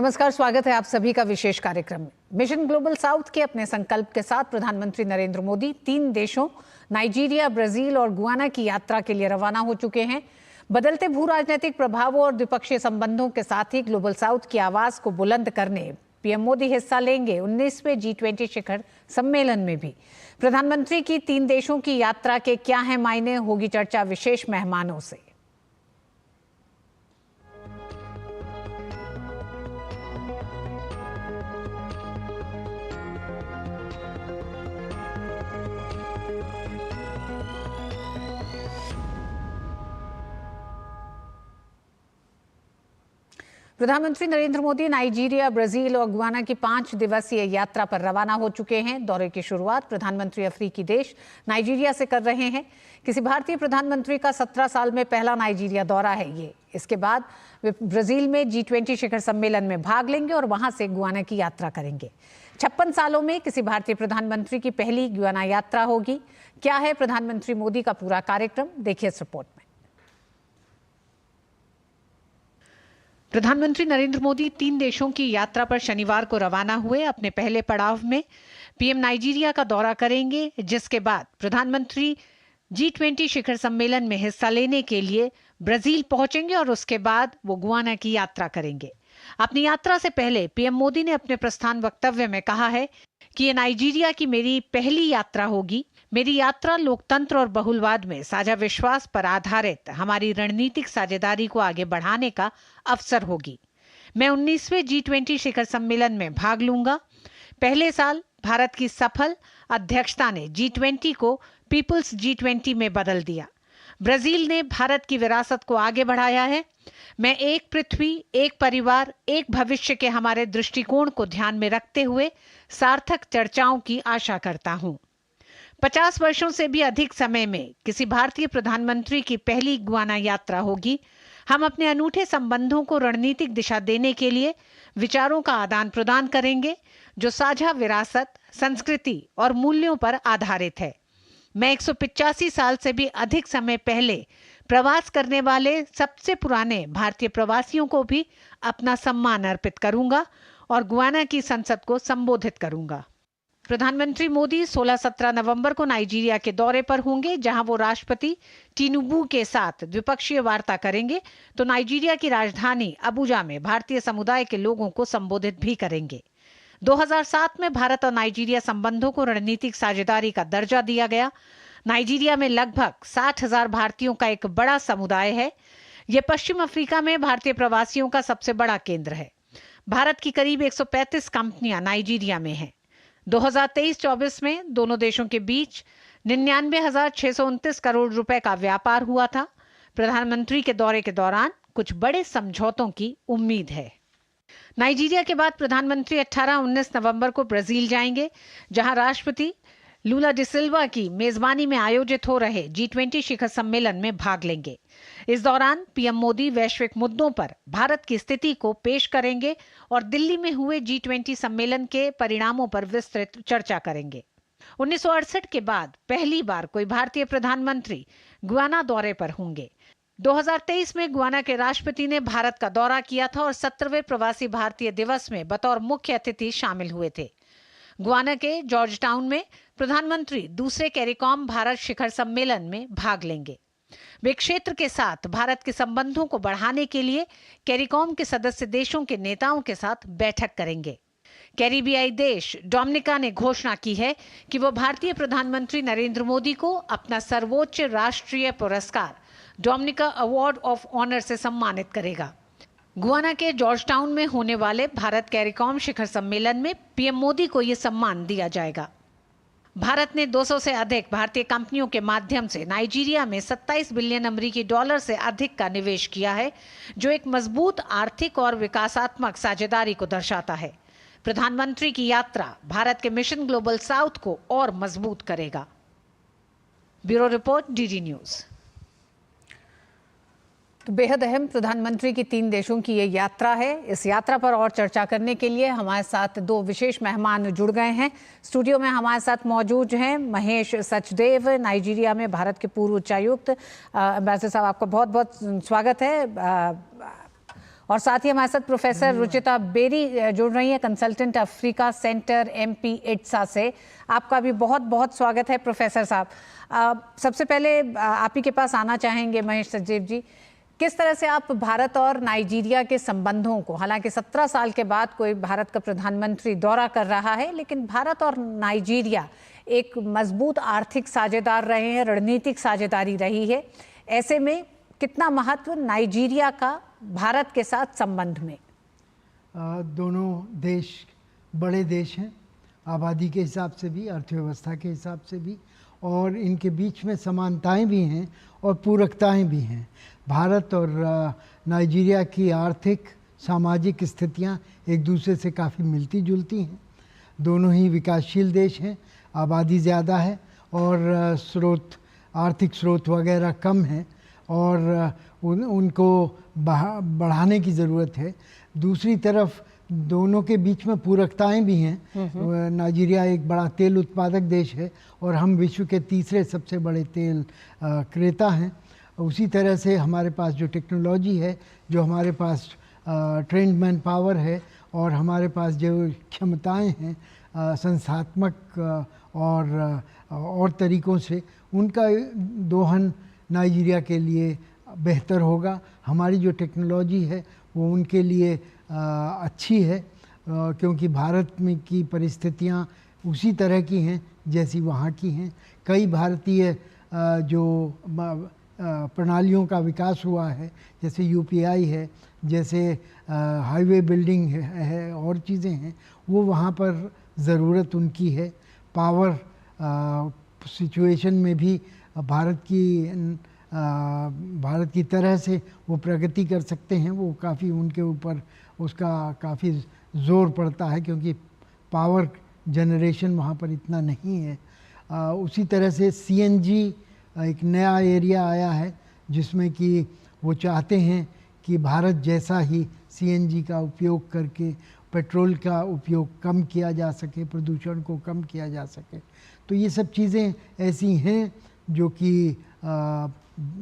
नमस्कार, स्वागत है आप सभी का विशेष कार्यक्रम में। मिशन ग्लोबल साउथ के अपने संकल्प के साथ प्रधानमंत्री नरेंद्र मोदी 3 देशों नाइजीरिया, ब्राजील और गुयाना की यात्रा के लिए रवाना हो चुके हैं। बदलते भू राजनीतिक प्रभावों और द्विपक्षीय संबंधों के साथ ही ग्लोबल साउथ की आवाज को बुलंद करने पीएम मोदी हिस्सा लेंगे 19वें G20 शिखर सम्मेलन में भी। प्रधानमंत्री की 3 देशों की यात्रा के क्या है मायने, होगी चर्चा विशेष मेहमानों से। प्रधानमंत्री नरेंद्र मोदी नाइजीरिया, ब्राजील और गुयाना की 5 दिवसीय यात्रा पर रवाना हो चुके हैं। दौरे की शुरुआत प्रधानमंत्री अफ्रीकी देश नाइजीरिया से कर रहे हैं। किसी भारतीय प्रधानमंत्री का 17 साल में पहला नाइजीरिया दौरा है ये। इसके बाद वे ब्राजील में G20 शिखर सम्मेलन में भाग लेंगे और वहां से गुयाना की यात्रा करेंगे। 56 सालों में किसी भारतीय प्रधानमंत्री की पहली गुयाना यात्रा होगी। क्या है प्रधानमंत्री मोदी का पूरा कार्यक्रम, देखिए इस रिपोर्ट में। प्रधानमंत्री नरेंद्र मोदी 3 देशों की यात्रा पर शनिवार को रवाना हुए। अपने पहले पड़ाव में पीएम नाइजीरिया का दौरा करेंगे, जिसके बाद प्रधानमंत्री G20 शिखर सम्मेलन में हिस्सा लेने के लिए ब्राजील पहुंचेंगे और उसके बाद वो गुयाना की यात्रा करेंगे। अपनी यात्रा से पहले पीएम मोदी ने अपने प्रस्थान वक्तव्य में कहा है कि ये नाइजीरिया की मेरी पहली यात्रा होगी। मेरी यात्रा लोकतंत्र और बहुलवाद में साझा विश्वास पर आधारित हमारी रणनीतिक साझेदारी को आगे बढ़ाने का अवसर होगी। मैं 19वें G20 शिखर सम्मेलन में भाग लूंगा। पहले साल भारत की सफल अध्यक्षता ने G20 को पीपुल्स G20 में बदल दिया। ब्राजील ने भारत की विरासत को आगे बढ़ाया है। मैं एक पृथ्वी, एक परिवार, एक भविष्य के हमारे दृष्टिकोण को ध्यान में रखते हुए सार्थक चर्चाओं की आशा करता हूं। 50 वर्षों से भी अधिक समय में किसी भारतीय प्रधानमंत्री की पहली गुयाना यात्रा होगी। हम अपने अनूठे संबंधों को रणनीतिक दिशा देने के लिए विचारों का आदान प्रदान करेंगे, जो साझा विरासत, संस्कृति और मूल्यों पर आधारित है। मैं 185 साल से भी अधिक समय पहले प्रवास करने वाले सबसे पुराने भारतीय प्रवासियों को भी अपना सम्मान अर्पित करूंगा और गुयाना की संसद को संबोधित करूंगा। प्रधानमंत्री मोदी 16-17 नवंबर को नाइजीरिया के दौरे पर होंगे, जहां वो राष्ट्रपति टिनुबू के साथ द्विपक्षीय वार्ता करेंगे तो नाइजीरिया की राजधानी अबुजा में भारतीय समुदाय के लोगों को संबोधित भी करेंगे। 2007 में भारत और नाइजीरिया संबंधों को रणनीतिक साझेदारी का दर्जा दिया गया। नाइजीरिया में लगभग 60,000 भारतीयों का एक बड़ा समुदाय है। यह पश्चिम अफ्रीका में भारतीय प्रवासियों का सबसे बड़ा केंद्र है। भारत की करीब 135 कंपनियां नाइजीरिया में हैं। 2023-24 में दोनों देशों के बीच 99,629 करोड़ रुपए का व्यापार हुआ था। प्रधानमंत्री के दौरे के दौरान कुछ बड़े समझौतों की उम्मीद है। नाइजीरिया के बाद प्रधानमंत्री 18-19 नवंबर को ब्राजील जाएंगे, जहां राष्ट्रपति लूला डी सिल्वा की मेजबानी में आयोजित हो रहे G20 शिखर सम्मेलन में भाग लेंगे। इस दौरान पीएम मोदी वैश्विक मुद्दों पर भारत की स्थिति को पेश करेंगे और दिल्ली में हुए G20 सम्मेलन के परिणामों पर विस्तृत चर्चा करेंगे। 1968 के बाद पहली बार कोई भारतीय प्रधानमंत्री गुयाना दौरे पर होंगे। 2023 में गुयाना के राष्ट्रपति ने भारत का दौरा किया था और 17वें प्रवासी भारतीय दिवस में बतौर मुख्य अतिथि शामिल हुए थे। गुयाना के जॉर्ज टाउन में प्रधानमंत्री दूसरे कैरिकॉम भारत शिखर सम्मेलन में भाग लेंगे। वे क्षेत्र के साथ भारत के संबंधों को बढ़ाने के लिए कैरिकॉम के सदस्य देशों के नेताओं के साथ बैठक करेंगे। कैरिबियाई देश डोमिनिका ने घोषणा की है कि वो भारतीय प्रधानमंत्री नरेंद्र मोदी को अपना सर्वोच्च राष्ट्रीय पुरस्कार डोमिनिका अवार्ड ऑफ ऑनर से सम्मानित करेगा। गुयाना के जॉर्ज टाउन में होने वाले भारत कैरिकॉम शिखर सम्मेलन में पीएम मोदी को यह सम्मान दिया जाएगा। भारत ने 200 से अधिक भारतीय कंपनियों के माध्यम से नाइजीरिया में 27 बिलियन अमेरिकी डॉलर से अधिक का निवेश किया है, जो एक मजबूत आर्थिक और विकासात्मक साझेदारी को दर्शाता है। प्रधानमंत्री की यात्रा भारत के मिशन ग्लोबल साउथ को और मजबूत करेगा। Bureau report, DD news. तो बेहद अहम प्रधानमंत्री की 3 देशों की ये यात्रा है। इस यात्रा पर और चर्चा करने के लिए हमारे साथ 2 विशेष मेहमान जुड़ गए हैं। स्टूडियो में हमारे साथ मौजूद हैं महेश सचदेव, नाइजीरिया में भारत के पूर्व उच्चायुक्त। एम्बेसडर साहब, आपका बहुत बहुत स्वागत है। और साथ ही हमारे साथ प्रोफेसर रुचिता बेरी जुड़ रही हैं, consultant Africa centre MP IDSA से। आपका भी बहुत बहुत स्वागत है प्रोफेसर साहब। सबसे पहले आप ही के पास आना चाहेंगे महेश सचदेव जी, किस तरह से आप भारत और नाइजीरिया के संबंधों को, हालांकि 17 साल के बाद कोई भारत का प्रधानमंत्री दौरा कर रहा है, लेकिन भारत और नाइजीरिया एक मजबूत आर्थिक साझेदार रहे हैं, रणनीतिक साझेदारी रही है, ऐसे में कितना महत्व नाइजीरिया का भारत के साथ संबंध में? दोनों देश बड़े देश हैं, आबादी के हिसाब से भी, अर्थव्यवस्था के हिसाब से भी, और इनके बीच में समानताएं भी हैं और पूरकताएं भी हैं। भारत और नाइजीरिया की आर्थिक सामाजिक स्थितियां एक दूसरे से काफ़ी मिलती जुलती हैं। दोनों ही विकासशील देश हैं, आबादी ज़्यादा है और आर्थिक स्रोत वगैरह कम हैं और उनको बढ़ाने की ज़रूरत है। दूसरी तरफ दोनों के बीच में पूरकताएं भी हैं। नाइजीरिया एक बड़ा तेल उत्पादक देश है और हम विश्व के तीसरे सबसे बड़े तेल क्रेता हैं। उसी तरह से हमारे पास जो टेक्नोलॉजी है, जो हमारे पास ट्रेंड मैन पावर है और हमारे पास जो क्षमताएं हैं संस्थात्मक और तरीक़ों से, उनका दोहन नाइजीरिया के लिए बेहतर होगा। हमारी जो टेक्नोलॉजी है वो उनके लिए अच्छी है क्योंकि भारत में की परिस्थितियाँ उसी तरह की हैं जैसी वहाँ की हैं। कई भारतीय जो प्रणालियों का विकास हुआ है, जैसे UPI है, जैसे हाईवे बिल्डिंग है और चीज़ें हैं, वो वहाँ पर ज़रूरत उनकी है। पावर सिचुएशन में भी भारत की तरह से वो प्रगति कर सकते हैं। वो काफ़ी उनके ऊपर उसका काफ़ी ज़ोर पड़ता है क्योंकि पावर जनरेशन वहाँ पर इतना नहीं है। उसी तरह से CNG एक नया एरिया आया है जिसमें कि वो चाहते हैं कि भारत जैसा ही CNG का उपयोग करके पेट्रोल का उपयोग कम किया जा सके, प्रदूषण को कम किया जा सके। तो ये सब चीज़ें ऐसी हैं जो कि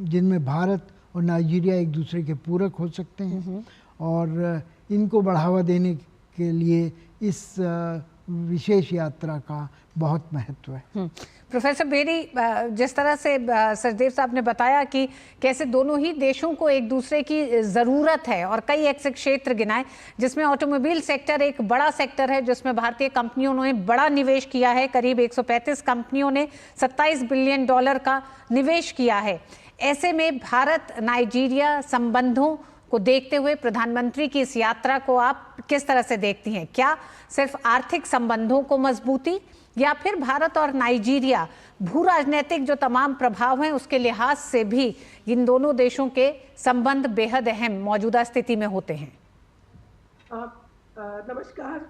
जिनमें भारत और नाइजीरिया एक दूसरे के पूरक हो सकते हैं और इनको बढ़ावा देने के लिए इस विशेष यात्रा का बहुत महत्व है। प्रोफेसर बेरी, जिस तरह से सचदेव साहब ने बताया कि कैसे दोनों ही देशों को एक दूसरे की ज़रूरत है और कई ऐसे क्षेत्र गिनाए जिसमें ऑटोमोबाइल सेक्टर एक बड़ा सेक्टर है जिसमें भारतीय कंपनियों ने बड़ा निवेश किया है। करीब 135 कंपनियों ने $27 बिलियन का निवेश किया है। ऐसे में भारत नाइजीरिया संबंधों को देखते हुए प्रधानमंत्री की इस यात्रा को आप किस तरह से देखती हैं? क्या सिर्फ आर्थिक संबंधों को मजबूती या फिर भारत और नाइजीरिया भू राजनीतिक जो तमाम प्रभाव हैं उसके लिहाज से भी इन दोनों देशों के संबंध बेहद अहम मौजूदा स्थिति में होते हैं? नमस्कार।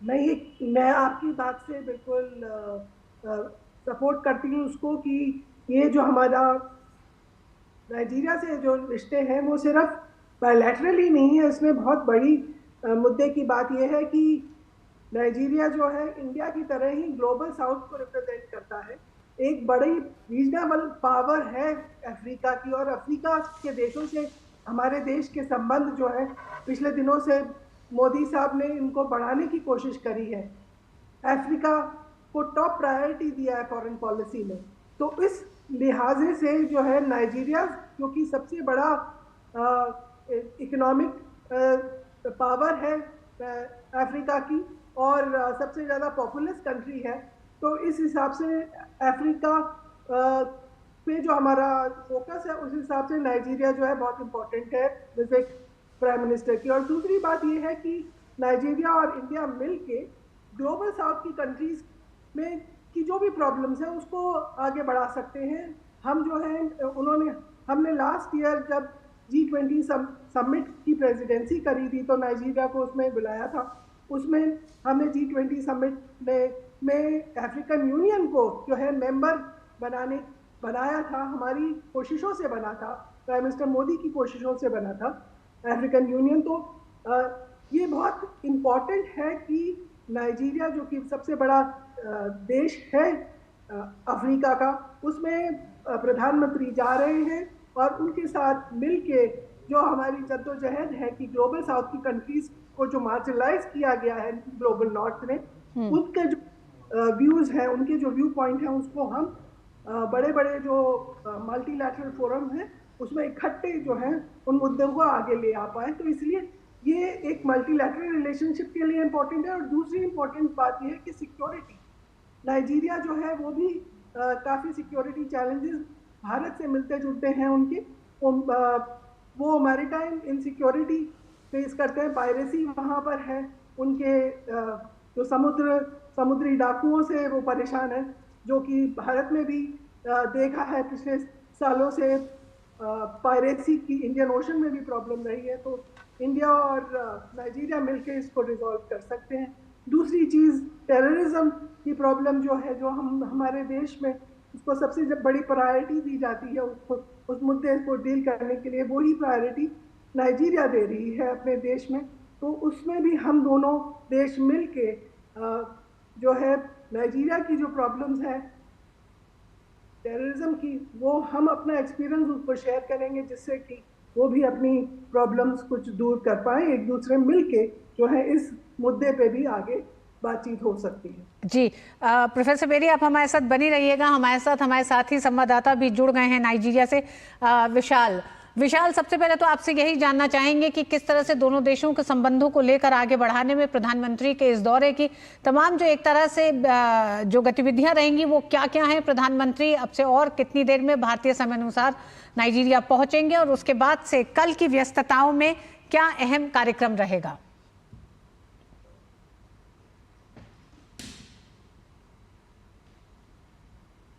मैं आपकी बात से बिल्कुल सपोर्ट करती हूँ उसको कि ये जो हमारा नाइजीरिया से जो रिश्ते हैं वो सिर्फ बायलैटरल ही नहीं है। इसमें बहुत बड़ी मुद्दे की बात यह है कि नाइजीरिया जो है इंडिया की तरह ही ग्लोबल साउथ को रिप्रेजेंट करता है। एक बड़ी रीजनेबल पावर है अफ्रीका की और अफ्रीका के देशों से हमारे देश के संबंध जो है पिछले दिनों से मोदी साहब ने इनको बढ़ाने की कोशिश करी है। अफ्रीका को टॉप प्रायोरिटी दिया है फॉरेन पॉलिसी में। तो इस लिहाजे से जो है नाइजीरिया जो कि सबसे बड़ा इकोनॉमिक पावर है अफ्रीका की और सबसे ज़्यादा पॉपुलस कंट्री है, तो इस हिसाब से अफ्रीका पे जो हमारा फोकस है उस हिसाब से नाइजीरिया जो है बहुत इम्पोर्टेंट है विजिट प्राइम मिनिस्टर की। और दूसरी बात ये है कि नाइजीरिया और इंडिया मिल के ग्लोबल साउथ की कंट्रीज़ में की जो भी प्रॉब्लम्स हैं उसको आगे बढ़ा सकते हैं। हम जो है हमने लास्ट ईयर जब G20 समिट की प्रेसिडेंसी करी थी तो नाइजीरिया को उसमें बुलाया था। उसमें हमने G20 समिट में अफ्रीकन यूनियन को जो है मेंबर बनाया था। हमारी कोशिशों से बना था, प्राइम मिनिस्टर मोदी की कोशिशों से बना था अफ्रीकन यूनियन। तो ये बहुत इम्पॉर्टेंट है कि नाइजीरिया जो कि सबसे बड़ा देश है अफ्रीका का, उसमें प्रधानमंत्री जा रहे हैं और उनके साथ मिलके जो हमारी जद्दोजहद है कि ग्लोबल साउथ की कंट्रीज को जो मार्जिनलाइज किया गया है ग्लोबल नॉर्थ में, उनके जो व्यूज हैं, उनके जो व्यू पॉइंट हैं, उसको हम बड़े बड़े जो मल्टीलैटरल फोरम है उसमें इकट्ठे जो है उन मुद्दों को आगे ले आ पाए। तो इसलिए ये एक मल्टीलैटरल रिलेशनशिप के लिए इम्पोर्टेंट है। और दूसरी इम्पोर्टेंट बात यह है कि सिक्योरिटी, नाइजीरिया जो है वो भी काफ़ी सिक्योरिटी चैलेंजेस भारत से मिलते जुलते हैं उनके। वो मैरीटाइम इनसिक्योरिटी फेस करते हैं, पायरेसी वहाँ पर है उनके, जो समुद्री डाकुओं से वो परेशान है, जो कि भारत में भी देखा है पिछले सालों से पायरेसी की इंडियन ओशन में भी प्रॉब्लम रही है। तो इंडिया और नाइजीरिया मिलकर इसको रिजॉल्व कर सकते हैं। दूसरी चीज़ टेररिज्म की प्रॉब्लम जो है, जो हमारे देश में उसको सबसे बड़ी प्रायोरिटी दी जाती है, उसको उस मुद्दे को डील करने के लिए वही प्रायोरिटी नाइजीरिया दे रही है अपने देश में। तो उसमें भी हम दोनों देश मिल के जो है नाइजीरिया की जो प्रॉब्लम्स है टेररिज्म की, वो हम अपना एक्सपीरियंस उसको शेयर करेंगे, जिससे कि वो भी अपनी प्रॉब्लम्स कुछ दूर कर पाए। एक दूसरे मिल के जो है इस मुद्दे पे भी आगे बातचीत हो सकती है। जी प्रोफेसर बेरी, आप हमारे साथ बनी रहिएगा। हमारे साथ ही संवाददाता भी जुड़ गए हैं नाइजीरिया से। विशाल, सबसे पहले तो आपसे यही जानना चाहेंगे कि किस तरह से दोनों देशों के संबंधों को लेकर आगे बढ़ाने में प्रधानमंत्री के इस दौरे की तमाम जो एक तरह से जो गतिविधियां रहेंगी वो क्या क्या हैं। प्रधानमंत्री अब से और कितनी देर में भारतीय समय अनुसार नाइजीरिया पहुंचेंगे और उसके बाद से कल की व्यस्तताओं में क्या अहम कार्यक्रम रहेगा?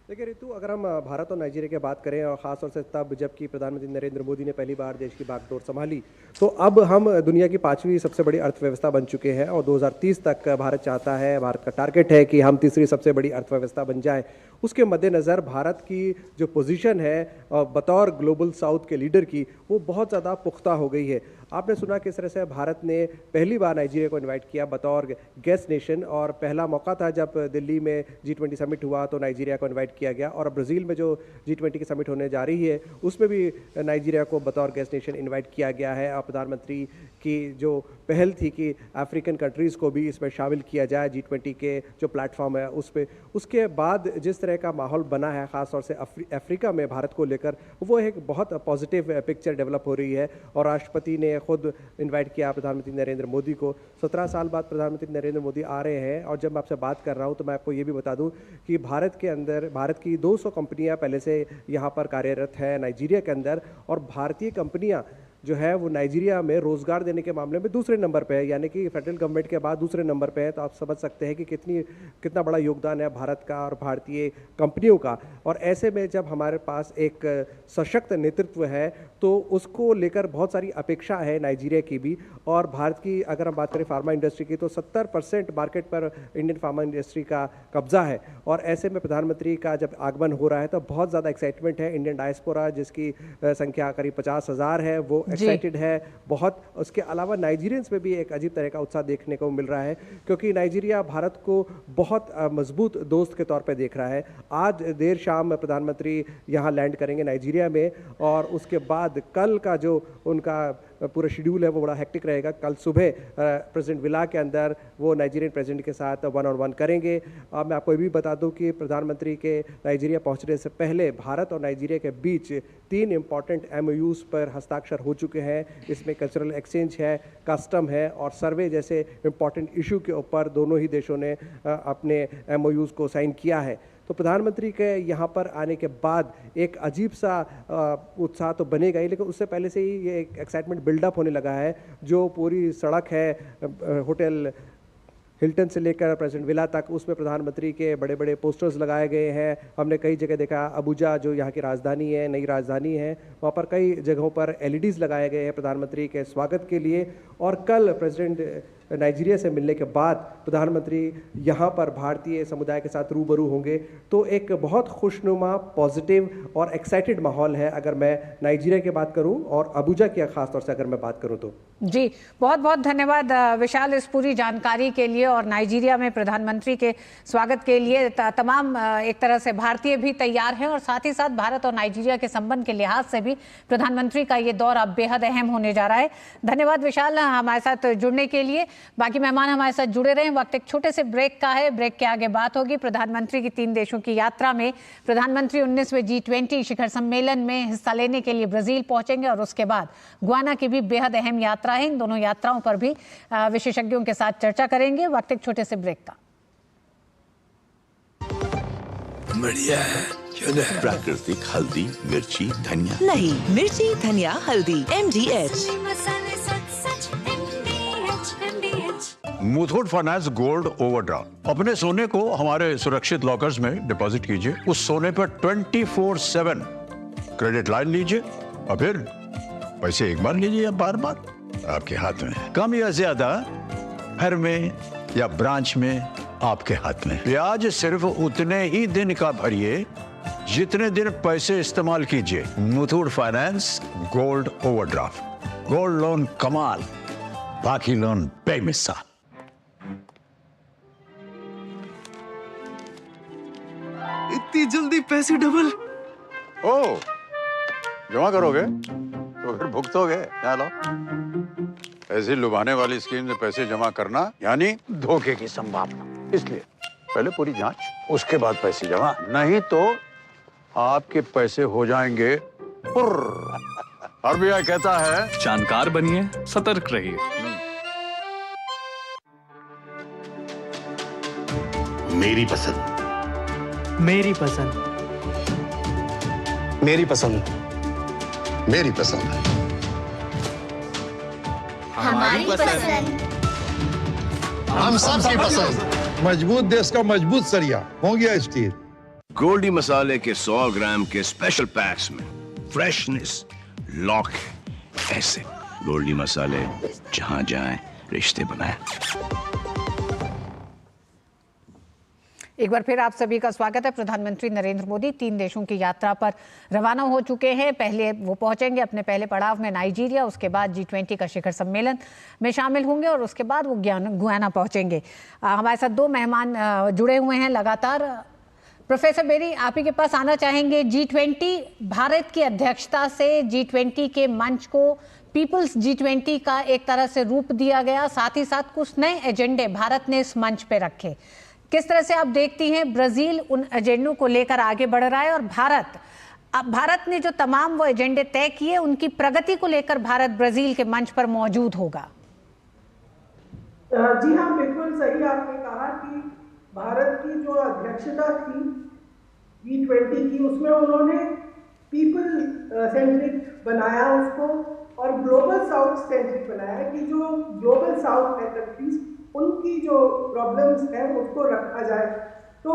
देखिए ऋतु, अगर हम भारत और नाइजीरिया की बात करें और ख़ास तौर से तब जबकि प्रधानमंत्री नरेंद्र मोदी ने पहली बार देश की बागडोर संभाली, तो अब हम दुनिया की 5वीं सबसे बड़ी अर्थव्यवस्था बन चुके हैं और 2030 तक भारत चाहता है, भारत का टारगेट है कि हम तीसरी सबसे बड़ी अर्थव्यवस्था बन जाए। उसके मद्देनज़र भारत की जो पोजीशन है बतौर ग्लोबल साउथ के लीडर की, वो बहुत ज़्यादा पुख्ता हो गई है। आपने सुना किस तरह से भारत ने पहली बार नाइजीरिया को इनवाइट किया बतौर गेस्ट नेशन, और पहला मौका था जब दिल्ली में G20 समिट हुआ तो नाइजीरिया को इनवाइट किया गया, और ब्राज़ील में जो G20 की समिट होने जा रही है उसमें भी नाइजीरिया को बतौर गेस्ट नेशन इनवाइट किया गया है। और प्रधानमंत्री की जो पहल थी कि अफ्रीकन कंट्रीज़ को भी इसमें शामिल किया जाए G20 के जो प्लेटफॉर्म है उस पर, उसके बाद जिस तरह का माहौल बना है ख़ासतौर से अफ्रीका में भारत को लेकर, वो एक बहुत पॉजिटिव पिक्चर डेवलप हो रही है। और राष्ट्रपति ने खुद इनवाइट किया प्रधानमंत्री नरेंद्र मोदी को। 17 साल बाद प्रधानमंत्री नरेंद्र मोदी आ रहे हैं, और जब मैं आपसे बात कर रहा हूं तो मैं आपको ये भी बता दूं कि भारत के अंदर भारत की 200 कंपनियां पहले से यहां पर कार्यरत है नाइजीरिया के अंदर, और भारतीय कंपनियां जो है वो नाइजीरिया में रोज़गार देने के मामले में दूसरे नंबर पे है, यानी कि फेडरल गवर्नमेंट के बाद दूसरे नंबर पे है। तो आप समझ सकते हैं कि कितना बड़ा योगदान है भारत का और भारतीय कंपनियों का। और ऐसे में जब हमारे पास एक सशक्त नेतृत्व है तो उसको लेकर बहुत सारी अपेक्षा है नाइजीरिया की भी। और भारत की अगर हम बात करें फार्मा इंडस्ट्री की, तो 70% मार्केट पर इंडियन फार्मा इंडस्ट्री का कब्जा है। और ऐसे में प्रधानमंत्री का जब आगमन हो रहा है तो बहुत ज़्यादा एक्साइटमेंट है। इंडियन डायस्पोरा जिसकी संख्या करीब 50,000 है, वो एक्साइटेड है बहुत। उसके अलावा नाइजीरियंस में भी एक अजीब तरह का उत्साह देखने को मिल रहा है, क्योंकि नाइजीरिया भारत को बहुत मजबूत दोस्त के तौर पे देख रहा है। आज देर शाम प्रधानमंत्री यहाँ लैंड करेंगे नाइजीरिया में, और उसके बाद कल का जो उनका पूरा शेड्यूल है वो बड़ा हेक्टिक रहेगा। कल सुबह प्रेसिडेंट विला के अंदर वो नाइजीरियन प्रेसिडेंट के साथ 1-on-1 करेंगे। अब मैं आपको ये भी बता दूं कि प्रधानमंत्री के नाइजीरिया पहुंचने से पहले भारत और नाइजीरिया के बीच 3 इंपॉर्टेंट MOUs पर हस्ताक्षर हो चुके हैं। इसमें कल्चरल एक्सचेंज है, कस्टम है और सर्वे जैसे इंपॉर्टेंट इशू के ऊपर दोनों ही देशों ने अपने MOUs को साइन किया है। तो प्रधानमंत्री के यहाँ पर आने के बाद एक अजीब सा उत्साह तो बनेगा ही, लेकिन उससे पहले से ही ये एक एक्साइटमेंट बिल्डअप होने लगा है। जो पूरी सड़क है होटल हिल्टन से लेकर प्रेसिडेंट विला तक, उसमें प्रधानमंत्री के बड़े बड़े पोस्टर्स लगाए गए हैं। हमने कई जगह देखा, अबुजा जो यहाँ की राजधानी है, नई राजधानी है, वहाँ पर कई जगहों पर LEDs लगाए गए हैं प्रधानमंत्री के स्वागत के लिए। और कल प्रेसिडेंट नाइजीरिया से मिलने के बाद प्रधानमंत्री यहाँ पर भारतीय समुदाय के साथ रूबरू होंगे, तो एक बहुत खुशनुमा, पॉजिटिव और एक्साइटेड माहौल है अगर मैं नाइजीरिया की बात करूँ और अबुजा की खास तौर से अगर मैं बात करूँ तो। जी, बहुत बहुत धन्यवाद विशाल इस पूरी जानकारी के लिए। और नाइजीरिया में प्रधानमंत्री के स्वागत के लिए तमाम एक तरह से भारतीय भी तैयार हैं और साथ ही साथ भारत और नाइजीरिया के संबंध के लिहाज से भी प्रधानमंत्री का ये दौर अब बेहद अहम होने जा रहा है। धन्यवाद विशाल हमारे साथ जुड़ने के लिए। बाकी मेहमान हमारे साथ जुड़े रहे। वक्त एक छोटे से ब्रेक का है, ब्रेक के आगे बात होगी। प्रधानमंत्री की 3 देशों की यात्रा में प्रधानमंत्री 19वें G20 शिखर सम्मेलन में हिस्सा लेने के लिए ब्राजील पहुंचेंगे और उसके बाद गुयाना की भी बेहद अहम यात्रा है। इन दोनों यात्राओं पर भी विशेषज्ञों के साथ चर्चा करेंगे। वक्त एक छोटे से ब्रेक का। बढ़िया है, क्यों नहीं? प्राकृतिक हल्दी, मिर्ची, धनिया नहीं, मिर्ची, धनिया, हल्दी, MDH। Muthoot finance gold overdraft. अपने सोने को हमारे सुरक्षित लॉकर्स में डिपॉजिट कीजिए। उस सोने पर 24/7 क्रेडिट लाइन लीजिए और फिर पैसे एक बार लीजिए या बार बार आपके हाथ में। कम या ज्यादा घर में या ब्रांच में आपके हाथ में। ब्याज सिर्फ उतने ही दिन का भरिए जितने दिन पैसे इस्तेमाल कीजिए। Muthoot finance gold overdraft. Gold loan कमाल, बाकी लोन बेमिसाल। इतनी जल्दी पैसे डबल? ओ, जमा करोगे तो फिर भुगतोगे। क्या लो, ऐसी लुभाने वाली स्कीम में पैसे जमा करना यानी धोखे की संभावना। इसलिए पहले पूरी जांच, उसके बाद पैसे जमा, नहीं तो आपके पैसे हो जाएंगे पुर्र। RBI कहता है जानकार बनिए, सतर्क रहिए। मेरी पसंद, मेरी पसंद, मेरी पसंद, मेरी पसंद, हमारी पसंद, हम सबकी पसंद। मजबूत देश का मजबूत सरिया हो गया स्टील। गोल्डी मसाले के 100 ग्राम के स्पेशल पैक्स में फ्रेशनेस लॉक है। ऐसे गोल्डी मसाले जहां जाएं रिश्ते बनाएं। एक बार फिर आप सभी का स्वागत है। प्रधानमंत्री नरेंद्र मोदी 3 देशों की यात्रा पर रवाना हो चुके हैं। पहले वो पहुंचेंगे अपने पहले पड़ाव में नाइजीरिया, उसके बाद G20 का शिखर सम्मेलन में शामिल होंगे और उसके बाद वो गुयाना पहुंचेंगे। हमारे साथ 2 मेहमान जुड़े हुए हैं लगातार। प्रोफेसर बेरी, आप ही के पास आना चाहेंगे। G20 भारत की अध्यक्षता से G20 के मंच को पीपल्स G20 का एक तरह से रूप दिया गया, साथ ही साथ कुछ नए एजेंडे भारत ने इस मंच पे रखे। किस तरह से आप देखती हैं ब्राजील उन एजेंडों को लेकर आगे बढ़ रहा है और भारत ने जो तमाम वो एजेंडे तय किए उनकी प्रगति को लेकर भारत ब्राजील के मंच पर मौजूद होगा? जी हाँ, बिल्कुल सही आपने कहा कि भारत की जो अध्यक्षता थी G20 की, उसमें उन्होंने पीपल सेंट्रिक बनाया उसको और ग्लोबल साउथ सेंट्रिक बनाया कि जो ग्लोबल साउथ है कंट्रीज, उनकी जो प्रॉब्लम्स हैं उसको रखा जाए। तो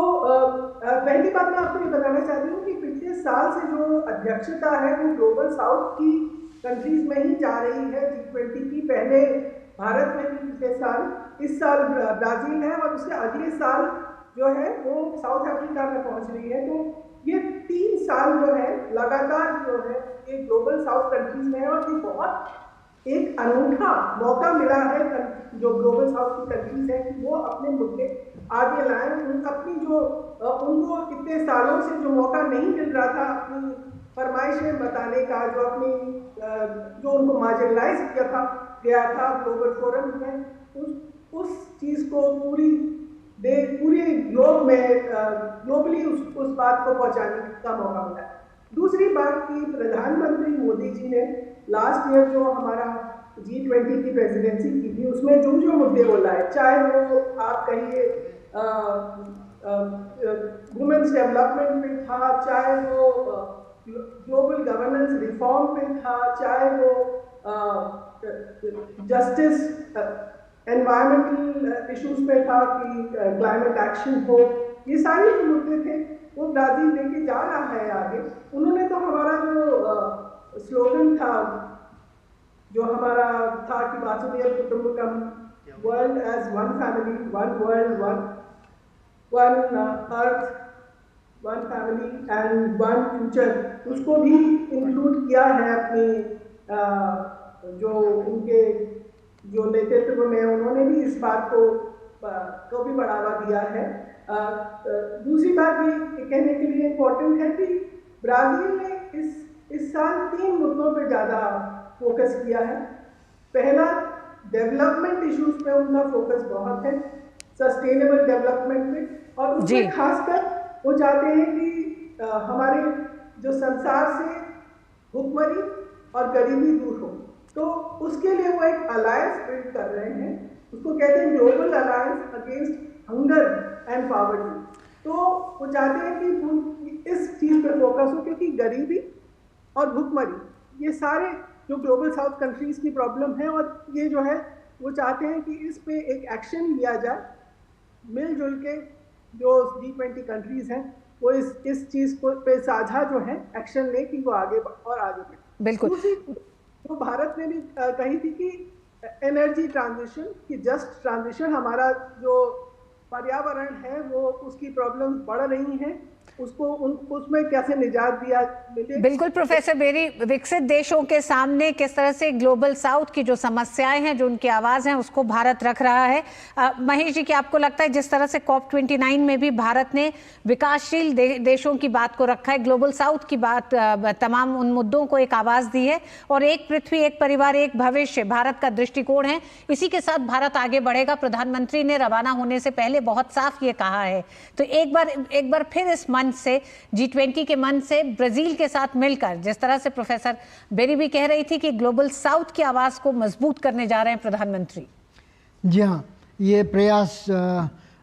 पहली बात मैं आपको ये बताना चाहती हूँ कि पिछले साल से जो अध्यक्षता है वो ग्लोबल साउथ की कंट्रीज में ही जा रही है G20 की। पहले भारत में भी पिछले साल, इस साल ब्राज़ील है और उससे अगले साल जो है वो साउथ अफ्रीका में पहुँच रही है। तो ये 3 साल जो है लगातार जो है ये ग्लोबल साउथ कंट्रीज में है और ये बहुत एक अनूठा मौका मिला है जो ग्लोबल साउथ की कंट्रीज है कि वो अपने मुद्दे आगे लाएं। अपनी जो उनको इतने सालों से जो मौका नहीं मिल रहा था अपनी फरमाइशें बताने का, जो अपनी जो उनको मार्जिनलाइज किया गया था ग्लोबल फोरम में, उस चीज़ को पूरे ग्लोब में ग्लोबली उस बात को पहुंचाने का मौका मिला। दूसरी बात कि प्रधानमंत्री मोदी जी ने लास्ट ईयर जो हमारा G20 की प्रेसिडेंसी की थी उसमें जो मुद्दे वो लाए, चाहे वो आप कहिए वुमेन्स डेवलपमेंट पे था, चाहे वो ग्लोबल गवर्नेंस रिफॉर्म पे था, चाहे वो जस्टिस एनवायरमेंटल इश्यूज पे था कि क्लाइमेट एक्शन हो, ये सारे जो मुद्दे थे वो ब्राज़ील लेके जा रहा है आगे। उन्होंने तो हमारा जो स्लोगन था, जो हमारा था कि वासुदेव कुटुंबकम, world as one family, one world, one earth, one family and one future, उसको भी इंक्लूड किया है अपने जो उनके जो नेतृत्व में उन्होंने भी इस बात को भी बढ़ावा दिया है। दूसरी बात ये कहने के लिए इम्पोर्टेंट है कि ब्राज़ील ने इस साल 3 मुद्दों पे ज़्यादा फोकस किया है। पहला, डेवलपमेंट इश्यूज पे उनका फोकस बहुत है, सस्टेनेबल डेवलपमेंट पे, और उसमें खासकर वो चाहते हैं कि हमारे जो संसार से भुखमरी और गरीबी दूर हो, तो उसके लिए वो एक अलायंस बिल्ड कर रहे हैं, उसको कहते हैं global alliance against hunger and poverty. तो वो चाहते हैं कि इस चीज़ पर फोकस हो, क्योंकि गरीबी और भुखमरी ये सारे जो ग्लोबल साउथ कंट्रीज़ की प्रॉब्लम है, और ये जो है वो चाहते हैं कि इस पे एक एक्शन लिया जाए, मिलजुल के जो G20 कंट्रीज़ हैं वो इस चीज़ को पे साझा जो है एक्शन ले कि वो आगे बढ़े। बिल्कुल। दूसरी तो भारत ने भी कही थी कि एनर्जी ट्रांजिशन की जस्ट ट्रांजिशन, हमारा जो पर्यावरण है वो उसकी प्रॉब्लम्स बढ़ रही हैं, उसमें कैसे निजात दिया मिले। बिल्कुल प्रोफेसर बेरी, विकसित देशों के सामने किस तरह से ग्लोबल साउथ की जो समस्याएं हैं, जो उनकी आवाज है, उसको भारत रख रहा है। महेश जी, क्या आपको लगता है जिस तरह से COP29 में भी भारत ने विकासशील देशों की बात को रखा है, ग्लोबल साउथ की बात, तमाम उन मुद्दों को एक आवाज दी है, और एक पृथ्वी, एक परिवार, एक भविष्य भारत का दृष्टिकोण है, इसी के साथ भारत आगे बढ़ेगा। प्रधानमंत्री ने रवाना होने से पहले बहुत साफ ये कहा है। तो एक बार फिर इस मंच से, G20 के मंच से ब्राजील के साथ मिलकर, जिस तरह से प्रोफेसर बेरी भी कह रही थी कि ग्लोबल साउथ की आवाज को मजबूत करने जा रहे हैं प्रधानमंत्री। जी हाँ, ये प्रयास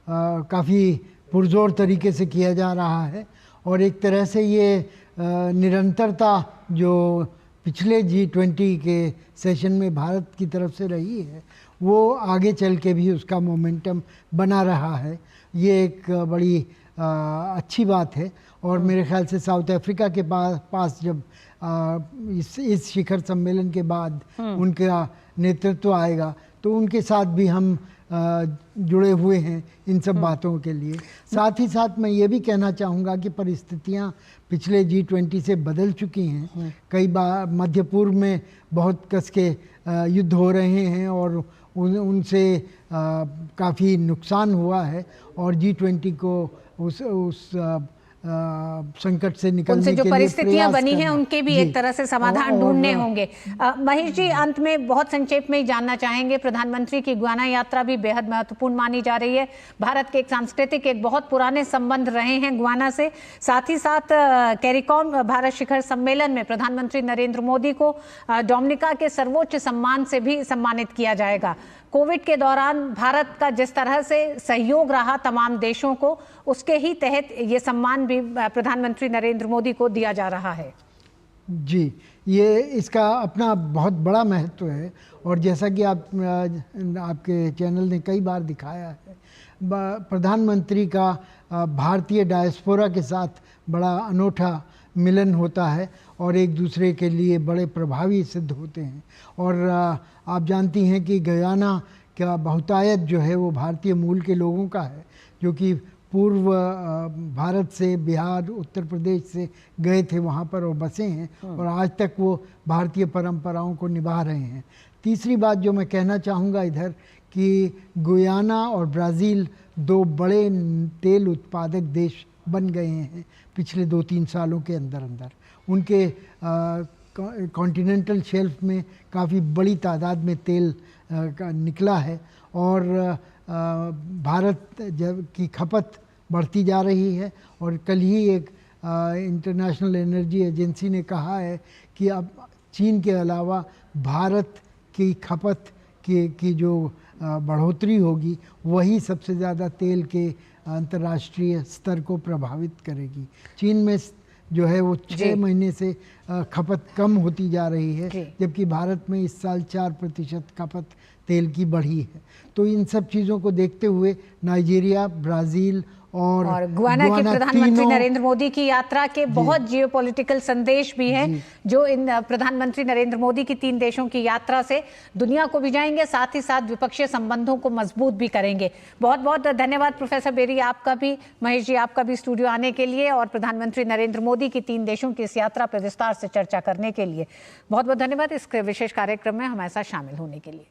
काफ़ी पुरजोर तरीके से किया जा रहा है, और एक तरह से ये निरंतरता जो पिछले G20 के सेशन में भारत की तरफ से रही है, वो आगे चल के भी उसका मोमेंटम बना रहा है। ये एक बड़ी अच्छी बात है, और मेरे ख्याल से साउथ अफ्रीका के पास जब इस शिखर सम्मेलन के बाद उनका नेतृत्व आएगा, तो उनके साथ भी हम जुड़े हुए हैं इन सब बातों के लिए। साथ ही साथ मैं ये भी कहना चाहूँगा कि परिस्थितियाँ पिछले G20 से बदल चुकी हैं। कई बार मध्य पूर्व में बहुत कस के युद्ध हो रहे हैं, और उनसे काफ़ी नुकसान हुआ है, और G20 को उस संकट से निकलने उनसे जो के परिस्थितियां बनी हैं उनके भी एक तरह से समाधान ढूंढने होंगे। महेश जी, अंत में बहुत संक्षेप में ही जानना चाहेंगे, प्रधानमंत्री की गुयाना यात्रा भी बेहद महत्वपूर्ण मानी जा रही है। भारत के एक सांस्कृतिक, एक बहुत पुराने संबंध रहे हैं गुयाना से। साथ ही साथ कैरिकॉम भारत शिखर सम्मेलन में प्रधानमंत्री नरेंद्र मोदी को डोमिनिका के सर्वोच्च सम्मान से भी सम्मानित किया जाएगा। कोविड के दौरान भारत का जिस तरह से सहयोग रहा तमाम देशों को, उसके ही तहत ये सम्मान भी प्रधानमंत्री नरेंद्र मोदी को दिया जा रहा है। जी, ये इसका अपना बहुत बड़ा महत्व है, और जैसा कि आपके चैनल ने कई बार दिखाया है, प्रधानमंत्री का भारतीय डायस्पोरा के साथ बड़ा अनोखा मिलन होता है, और एक दूसरे के लिए बड़े प्रभावी सिद्ध होते हैं। और आप जानती हैं कि गयाना का बहुतायत जो है वो भारतीय मूल के लोगों का है, जो कि पूर्व भारत से, बिहार, उत्तर प्रदेश से गए थे वहाँ पर और बसे हैं, और आज तक वो भारतीय परंपराओं को निभा रहे हैं। तीसरी बात जो मैं कहना चाहूँगा इधर, कि गुयाना और ब्राज़ील 2 बड़े तेल उत्पादक देश बन गए हैं पिछले 2-3 सालों के अंदर। उनके कॉन्टिनेंटल शेल्फ में काफ़ी बड़ी तादाद में तेल का निकला है, और भारत की खपत बढ़ती जा रही है। और कल ही एक इंटरनेशनल एनर्जी एजेंसी ने कहा है कि अब चीन के अलावा भारत की खपत की जो बढ़ोतरी होगी, वही सबसे ज़्यादा तेल के अंतर्राष्ट्रीय स्तर को प्रभावित करेगी। चीन में जो है वो 6 महीने से खपत कम होती जा रही है, जबकि भारत में इस साल 4% खपत तेल की बढ़ी है। तो इन सब चीज़ों को देखते हुए नाइजीरिया, ब्राज़ील और गुयाना के प्रधानमंत्री नरेंद्र मोदी की यात्रा के बहुत जियोपॉलिटिकल संदेश भी हैं जो इन प्रधानमंत्री नरेंद्र मोदी की 3 देशों की यात्रा से दुनिया को भी जाएंगे, साथ ही साथ द्विपक्षीय संबंधों को मजबूत भी करेंगे। बहुत बहुत धन्यवाद प्रोफेसर बेरी आपका भी, महेश जी आपका भी स्टूडियो आने के लिए और प्रधानमंत्री नरेंद्र मोदी की 3 देशों की इस यात्रा पर विस्तार से चर्चा करने के लिए बहुत बहुत धन्यवाद। इस विशेष कार्यक्रम में हमारे साथ शामिल होने के लिए।